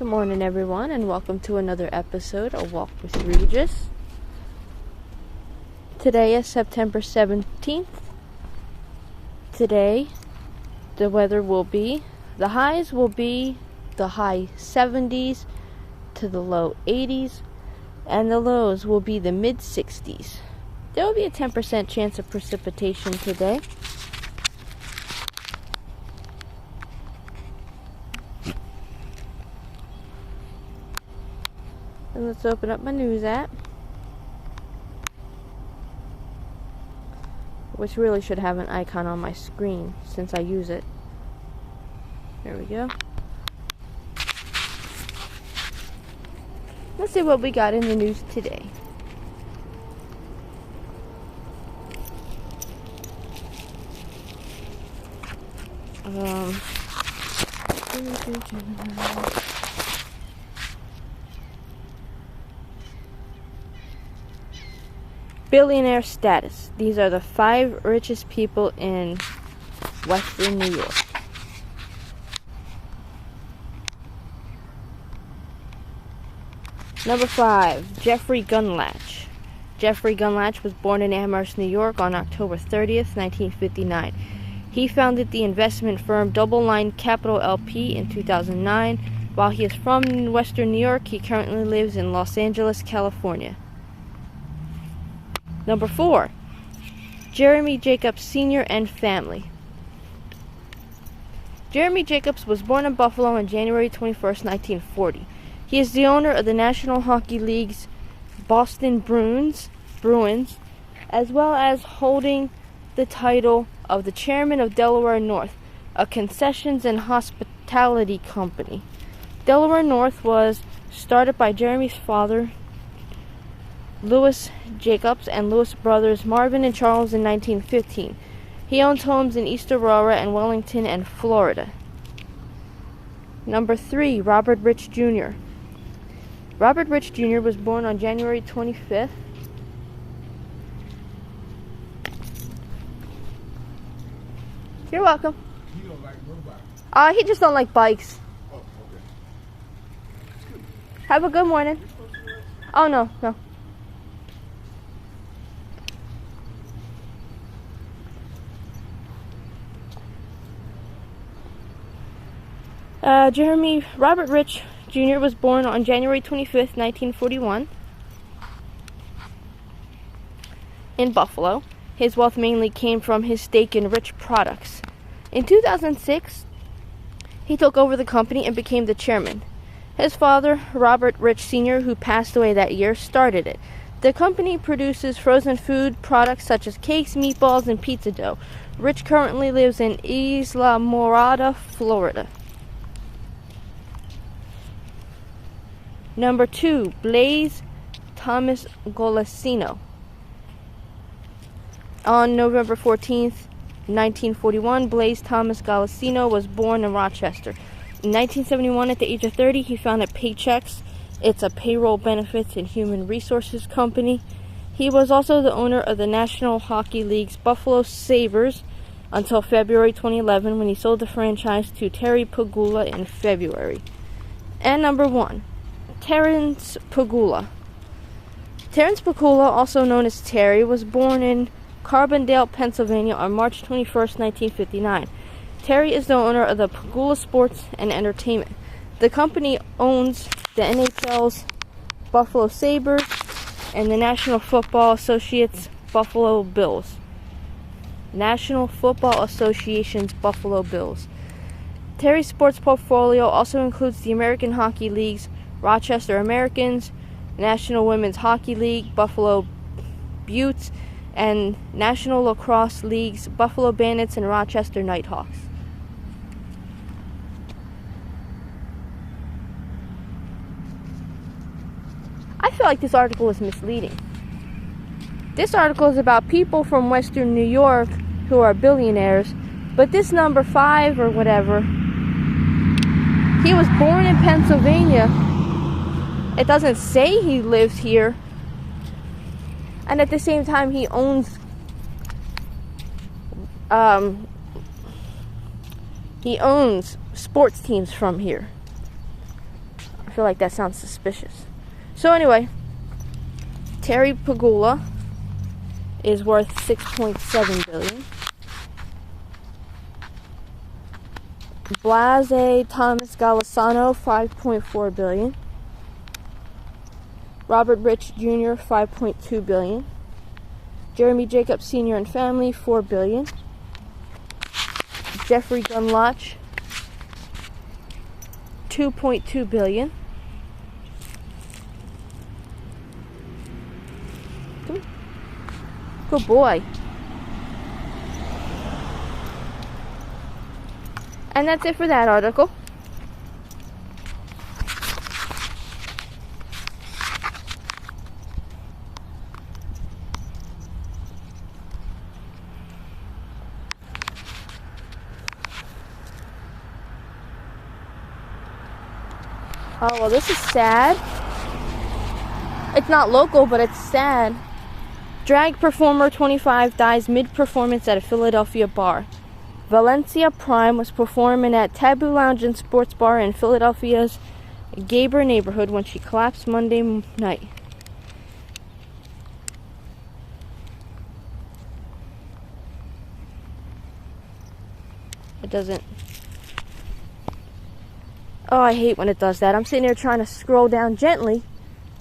Good morning, everyone, and welcome to another episode of Walk with Regis. Today is September 17th. Today, the weather will be, the highs will be the high 70s to the low 80s, and the lows will be the mid 60s. There will be a 10% chance of precipitation today. And let's open up my news app, which really should have an icon on my screen since I use it. There we go. Let's see what we got in the news today. Billionaire status. These are the 5 richest people in Western New York. Number 5, Jeffrey Gundlach. Jeffrey Gundlach was born in Amherst, New York on October 30th, 1959. He founded the investment firm Double Line Capital LP in 2009. While he is from Western New York, he currently lives in Los Angeles, California. Number 4, Jeremy Jacobs Sr. and family. Jeremy Jacobs was born in Buffalo on January 21st, 1940. He is the owner of the National Hockey League's Boston Bruins, as well as holding the title of the chairman of Delaware North, a concessions and hospitality company. Delaware North was started by Jeremy's father, Louis Jacobs, and Louis brothers Marvin and Charles in 1915. He owns homes in East Aurora and Wellington and Florida. Number 3, Robert Rich Jr. Robert Rich Jr. was born on January 25th. You're welcome. He don't like robots. He just don't like bikes. Oh, okay. Have a good morning. Oh, no. Robert Rich Jr. was born on January 25th, 1941 in Buffalo. His wealth mainly came from his stake in Rich Products. In 2006, he took over the company and became the chairman. His father, Robert Rich Sr., who passed away that year, started it. The company produces frozen food products such as cakes, meatballs, and pizza dough. Rich currently lives in Isla Morada, Florida. Number 2, Blaise Thomas Golasino. On November 14th, 1941, Blaise Thomas Golasino was born in Rochester. In 1971, at the age of 30, he founded Paychecks. It's a payroll benefits and human resources company. He was also the owner of the National Hockey League's Buffalo Sabres until February 2011, when he sold the franchise to Terry Pegula in February. And number 1, Terrence Pegula. Terrence Pegula, also known as Terry, was born in Carbondale, Pennsylvania on March 21st, 1959. Terry is the owner of the Pegula Sports and Entertainment. The company owns the NHL's Buffalo Sabres and the National Football Associates Buffalo Bills. National Football Association's Buffalo Bills. Terry's sports portfolio also includes the American Hockey League's Rochester Americans, National Women's Hockey League, Buffalo Buttes, and National Lacrosse League's Buffalo Bandits and Rochester Nighthawks. I feel like this article is misleading. This article is about people from Western New York who are billionaires, but this number 5 or whatever, he was born in Pennsylvania. It doesn't say he lives here. And at the same time, he owns sports teams from here. I feel like that sounds suspicious. So anyway, Terry Pagula is worth $6.7 billion. Blase Thomas Golisano, $5.4 billion. Robert Rich Jr., $5.2 billion. Jeremy Jacobs Sr. and family, $4 billion. Jeffrey Gundlach, $2.2 billion. Good boy. And that's it for that article. Oh, well, this is sad. It's not local, but it's sad. Drag performer 25 dies mid-performance at a Philadelphia bar. Valencia Prime was performing at Taboo Lounge and Sports Bar in Philadelphia's Gabor neighborhood when she collapsed Monday night. It doesn't... Oh, I hate when it does that. I'm sitting here trying to scroll down gently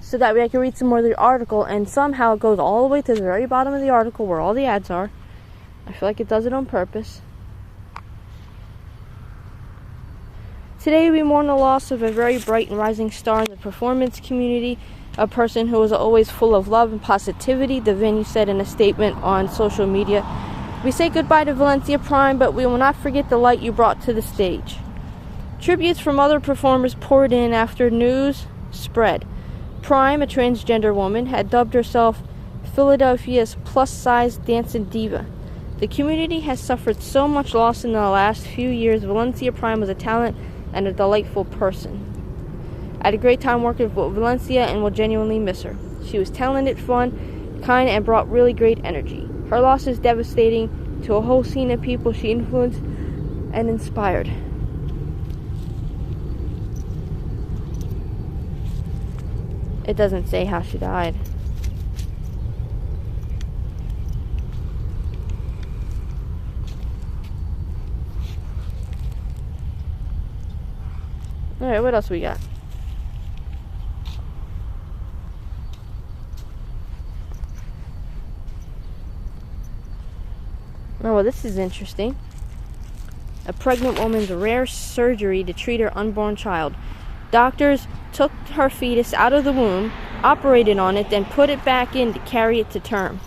so that way I can read some more of the article, and somehow it goes all the way to the very bottom of the article where all the ads are. I feel like it does it on purpose. Today we mourn the loss of a very bright and rising star in the performance community, a person who was always full of love and positivity, the venue said in a statement on social media. We say goodbye to Valencia Prime, but we will not forget the light you brought to the stage. Tributes from other performers poured in after news spread. Prime, a transgender woman, had dubbed herself Philadelphia's plus-size dancing diva. The community has suffered so much loss in the last few years. Valencia Prime was a talent and a delightful person. I had a great time working with Valencia and will genuinely miss her. She was talented, fun, kind, and brought really great energy. Her loss is devastating to a whole scene of people she influenced and inspired. It doesn't say how she died. Alright, what else we got? Oh, well, this is interesting. A pregnant woman's rare surgery to treat her unborn child. Doctors took her fetus out of the womb, operated on it, then put it back in to carry it to term.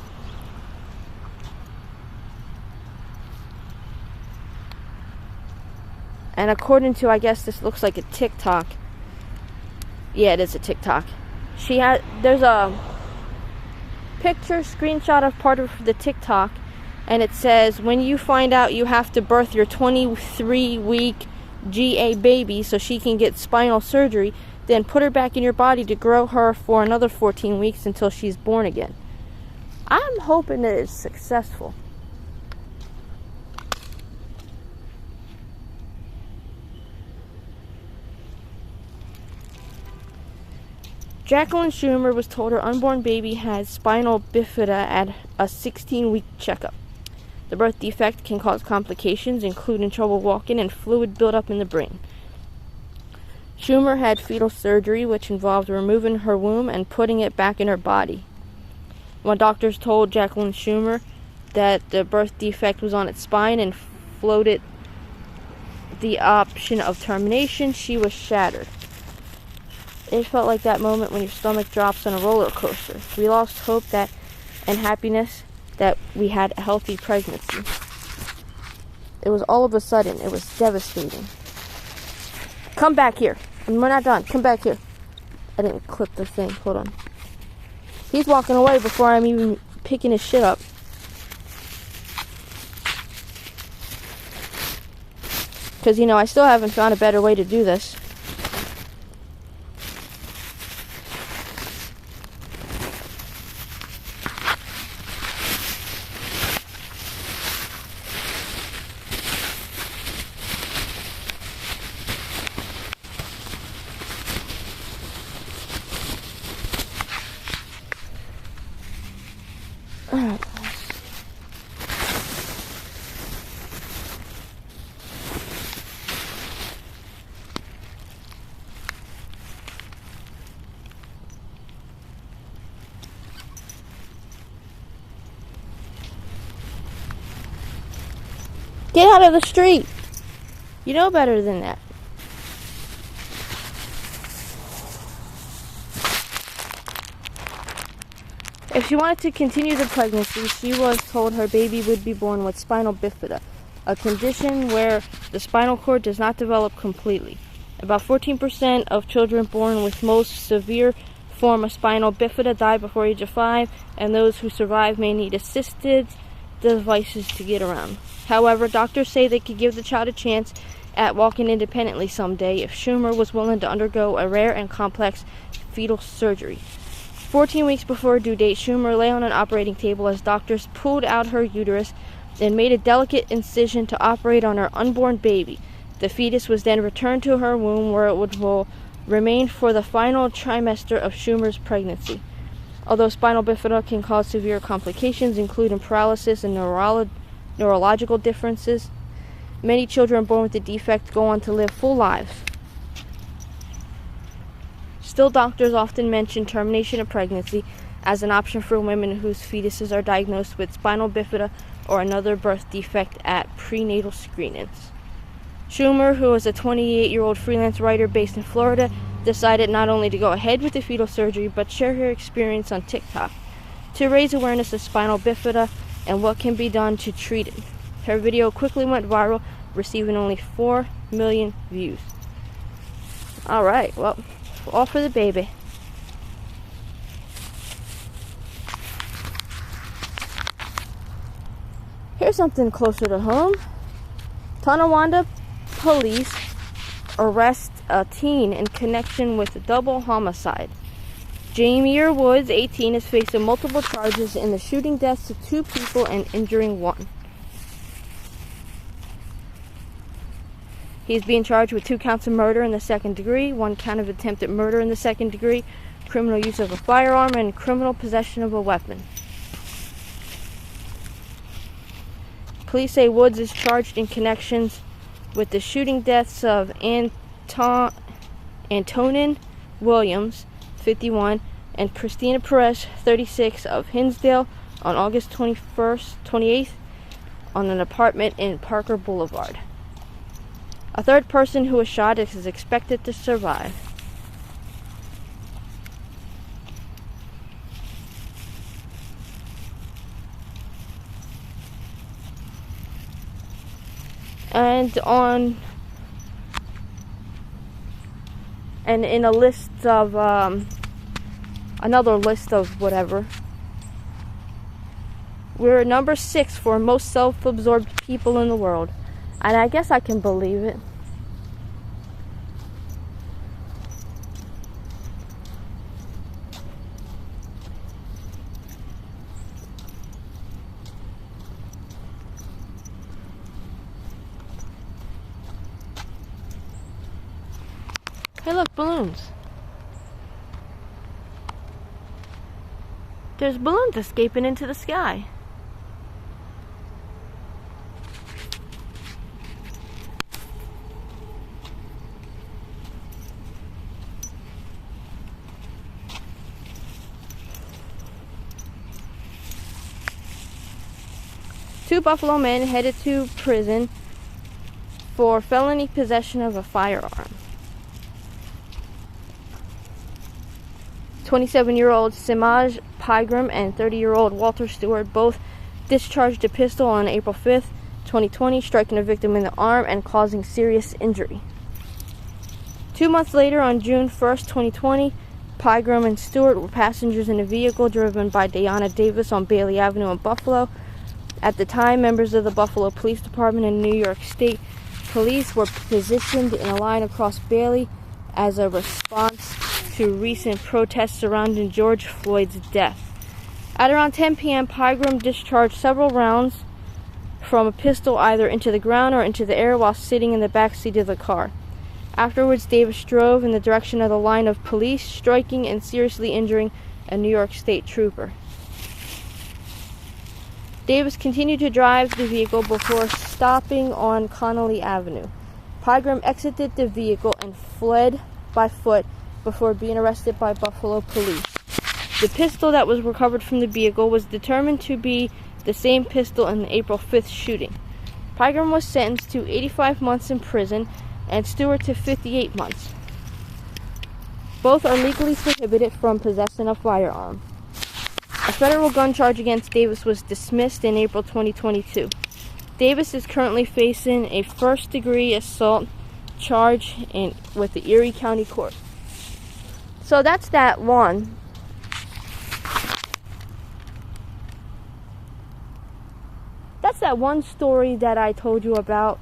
And according to, I guess this looks like a TikTok. Yeah, it is a TikTok. There's a picture, screenshot of part of the TikTok, and it says, when you find out you have to birth your 23-week GA baby so she can get spinal surgery, then put her back in your body to grow her for another 14 weeks until she's born again. I'm hoping that it's successful. Jacqueline Schumer was told her unborn baby had spinal bifida at a 16-week checkup. The birth defect can cause complications, including trouble walking and fluid buildup in the brain. Schumer had fetal surgery, which involved removing her womb and putting it back in her body. When doctors told Jacqueline Schumer that the birth defect was on its spine and floated the option of termination, she was shattered. It felt like that moment when your stomach drops on a roller coaster. We lost hope and happiness that we had a healthy pregnancy. It was all of a sudden. It was devastating. Come back here. We're not done. Come back here. I didn't clip the thing. Hold on. He's walking away before I'm even picking his shit up. Because, I still haven't found a better way to do this. Get out of the street. You know better than that. If she wanted to continue the pregnancy, she was told her baby would be born with spinal bifida, a condition where the spinal cord does not develop completely. About 14% of children born with most severe form of spinal bifida die before age of 5, and those who survive may need assisted devices to get around. However, doctors say they could give the child a chance at walking independently someday if Schumer was willing to undergo a rare and complex fetal surgery. 14 weeks before due date, Schumer lay on an operating table as doctors pulled out her uterus and made a delicate incision to operate on her unborn baby. The fetus was then returned to her womb, where it will remain for the final trimester of Schumer's pregnancy. Although spinal bifida can cause severe complications, including paralysis and neurological differences, many children born with the defect go on to live full lives. Still, doctors often mention termination of pregnancy as an option for women whose fetuses are diagnosed with spinal bifida or another birth defect at prenatal screenings. Schumer, who is a 28-year-old freelance writer based in Florida, decided not only to go ahead with the fetal surgery but share her experience on TikTok to raise awareness of spinal bifida and what can be done to treat it. Her video quickly went viral, receiving only 4 million views. Alright, well, all for the baby. Here's something closer to home. Tonawanda police arrest a teen in connection with a double homicide. Jamier Woods, 18, is facing multiple charges in the shooting deaths of 2 people and injuring 1. He is being charged with 2 counts of murder in the second degree, 1 count of attempted murder in the second degree, criminal use of a firearm, and criminal possession of a weapon. Police say Woods is charged in connections with the shooting deaths of Antonin Williams, 51, and Christina Perez, 36, of Hinsdale on August 28th on an apartment in Parker Boulevard. A third person who was shot is expected to survive. And in a list of another list of whatever, we're number 6 for most self-absorbed people in the world, and I guess I can believe it. Hey, look, balloons. There's balloons escaping into the sky. Two Buffalo men headed to prison for felony possession of a firearm. 27-year-old Simaj Pigram and 30-year-old Walter Stewart both discharged a pistol on April 5th, 2020, striking a victim in the arm and causing serious injury. 2 months later, on June 1st, 2020, Pigram and Stewart were passengers in a vehicle driven by Diana Davis on Bailey Avenue in Buffalo. At the time, members of the Buffalo Police Department and New York State Police were positioned in a line across Bailey as a response to recent protests surrounding George Floyd's death. At around 10 p.m., Pigram discharged several rounds from a pistol either into the ground or into the air while sitting in the back seat of the car. Afterwards, Davis drove in the direction of the line of police, striking and seriously injuring a New York State trooper. Davis continued to drive the vehicle before stopping on Connolly Avenue. Pygram exited the vehicle and fled by foot before being arrested by Buffalo police. The pistol that was recovered from the vehicle was determined to be the same pistol in the April 5th shooting. Pygram was sentenced to 85 months in prison and Stewart to 58 months. Both are legally prohibited from possessing a firearm. A federal gun charge against Davis was dismissed in April 2022. Davis is currently facing a first-degree assault charge with the Erie County Court. So that's that one. That's that one story that I told you about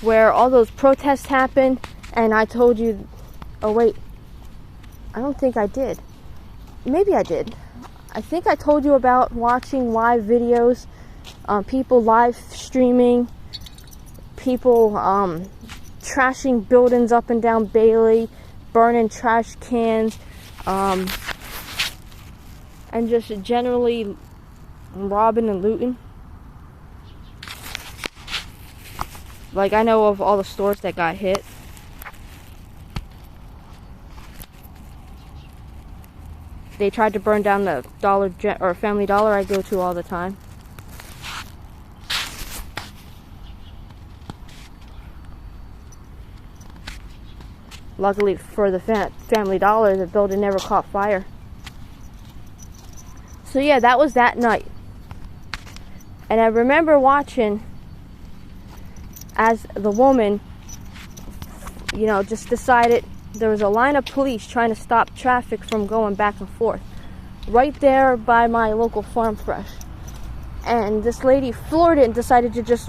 where all those protests happened, and I told you, oh wait, I don't think I did. Maybe I did. I think I told you about watching live videos, people live streaming, people trashing buildings up and down Bailey, burning trash cans, and just generally robbing and looting. Like, I know of all the stores that got hit. They tried to burn down the Family Dollar I go to all the time. Luckily for the Family Dollar, the building never caught fire. So yeah, that was that night. And I remember watching as the woman, just decided there was a line of police trying to stop traffic from going back and forth right there by my local Farm Fresh. And this lady floored it and decided to just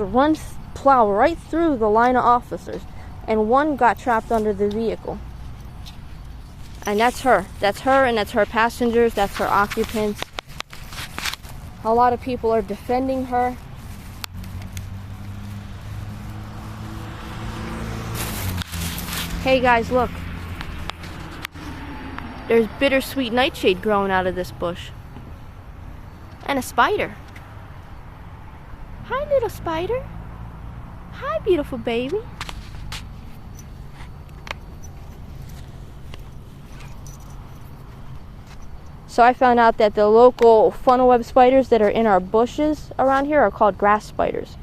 plow right through the line of officers. And one got trapped under the vehicle. And that's her. That's her, and that's her passengers. That's her occupants. A lot of people are defending her. Hey guys, look. There's bittersweet nightshade growing out of this bush. And a spider. Hi, little spider. Hi, beautiful baby. So I found out that the local funnel web spiders that are in our bushes around here are called grass spiders.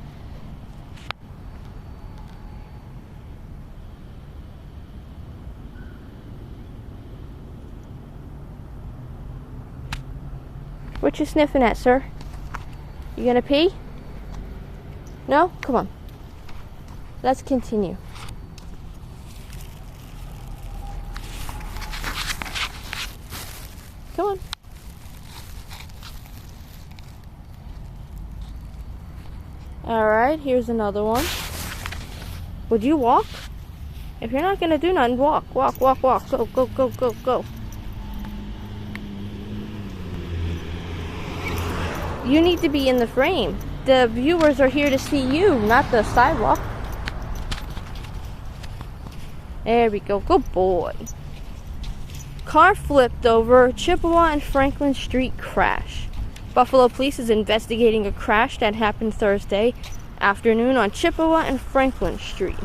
What you sniffing at, sir? You gonna pee? No? Come on. Let's continue. Come on. Alright, here's another one. Would you walk? If you're not gonna do nothing, walk, walk, walk, walk. Go, go, go, go, go. You need to be in the frame. The viewers are here to see you, not the sidewalk. There we go. Good boy. Car flipped over, Chippewa and Franklin Street crash. Buffalo police is investigating a crash that happened Thursday afternoon on Chippewa and Franklin Street.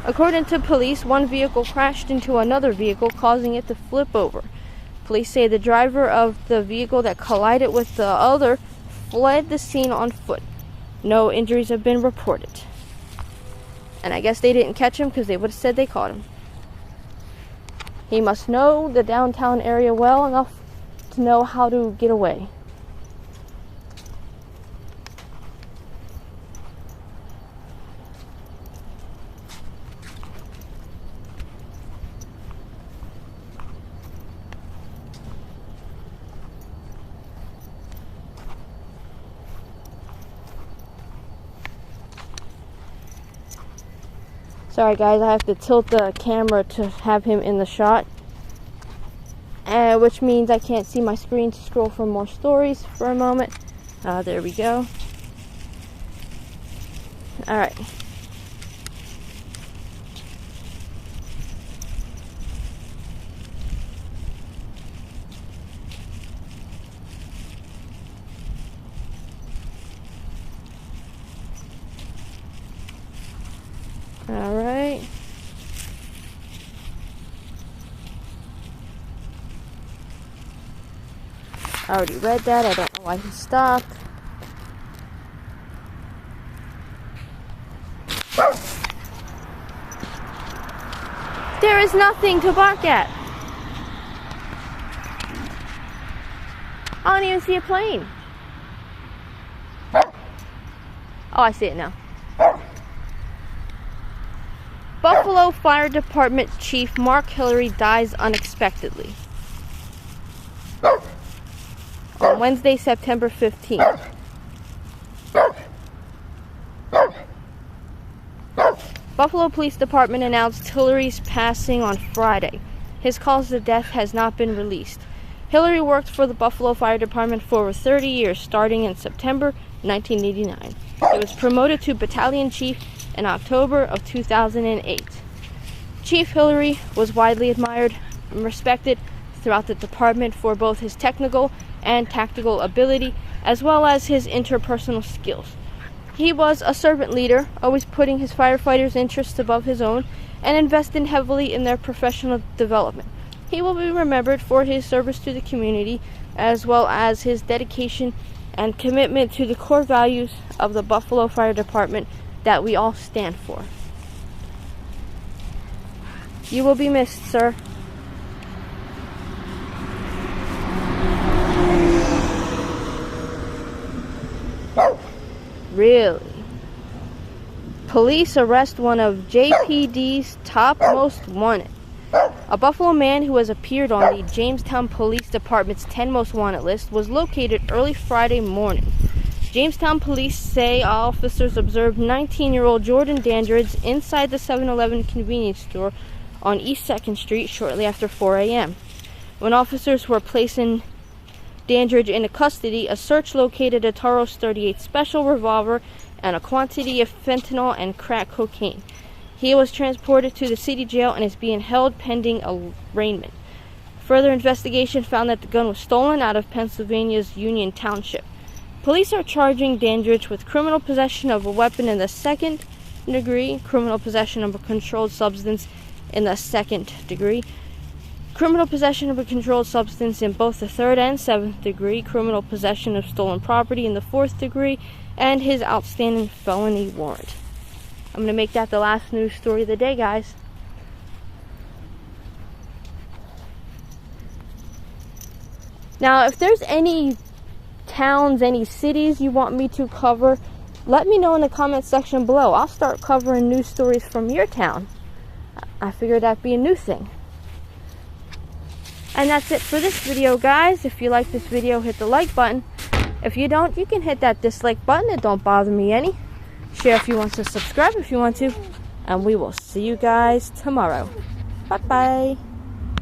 According to police, one vehicle crashed into another vehicle, causing it to flip over. Police say the driver of the vehicle that collided with the other fled the scene on foot. No injuries have been reported. And I guess they didn't catch him because they would have said they caught him. He must know the downtown area well enough to know how to get away. Sorry guys, I have to tilt the camera to have him in the shot. Which means I can't see my screen to scroll for more stories for a moment. There we go. Alright. I already read that. I don't know why he stopped. There is nothing to bark at. I don't even see a plane. Oh, I see it now. Buffalo Fire Department Chief Mark Hillary dies unexpectedly on Wednesday, September 15th. Buffalo Police Department announced Hillary's passing on Friday. His cause of death has not been released. Hillary worked for the Buffalo Fire Department for over 30 years, starting in September 1989. He was promoted to battalion chief in October of 2008. Chief Hillary was widely admired and respected throughout the department for both his technical and tactical ability, as well as his interpersonal skills. He was a servant leader, always putting his firefighters' interests above his own, and investing heavily in their professional development. He will be remembered for his service to the community, as well as his dedication and commitment to the core values of the Buffalo Fire Department that we all stand for. You will be missed, sir. Really? Police arrest one of JPD's top most wanted. A Buffalo man who has appeared on the Jamestown Police Department's 10 most wanted list was located early Friday morning. Jamestown police say officers observed 19-year-old Jordan Dandridge inside the 7-Eleven convenience store on East 2nd Street shortly after 4 a.m. When officers were placing Dandridge into custody, a search located a Taurus 38 special revolver and a quantity of fentanyl and crack cocaine. He was transported to the city jail and is being held pending arraignment. Further investigation found that the gun was stolen out of Pennsylvania's Union Township. Police are charging Dandridge with criminal possession of a weapon in the 2nd degree, criminal possession of a controlled substance in the 2nd degree, criminal possession of a controlled substance in both the 3rd and 7th degree, criminal possession of stolen property in the 4th degree, and his outstanding felony warrant. I'm going to make that the last news story of the day, guys. Now, if there's any towns, any cities you want me to cover, let me know in the comment section below. I'll start covering news stories from your town. I figured that'd be a new thing. And that's it for this video, guys. If you like this video, hit the like button. If you don't, you can hit that dislike button. It don't bother me any. Share if you want to, subscribe if you want to. And we will see you guys tomorrow. Bye-bye.